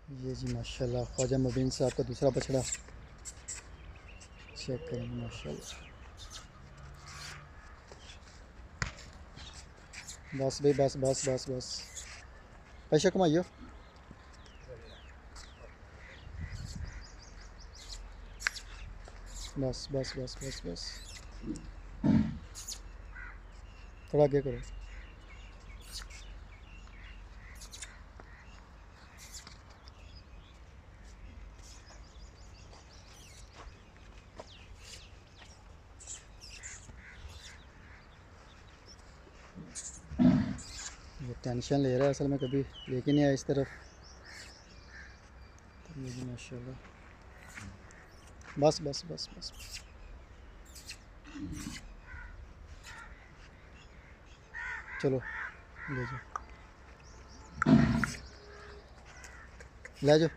ये जी माशाल्लाह ख्वाजा मुबीन साहब का दूसरा बछड़ा चेक करेंगे माशाल्लाह। बस भाई बस बस बस बस पैसा कमाइयो। बस बस बस बस बस थोड़ा आगे करो। ये टेंशन ले रहा है असल में, कभी लेके नहीं आया इस तरफ। तो ये जी माशाल्लाह। बस बस बस बस चलो ले जाओ ले जाओ।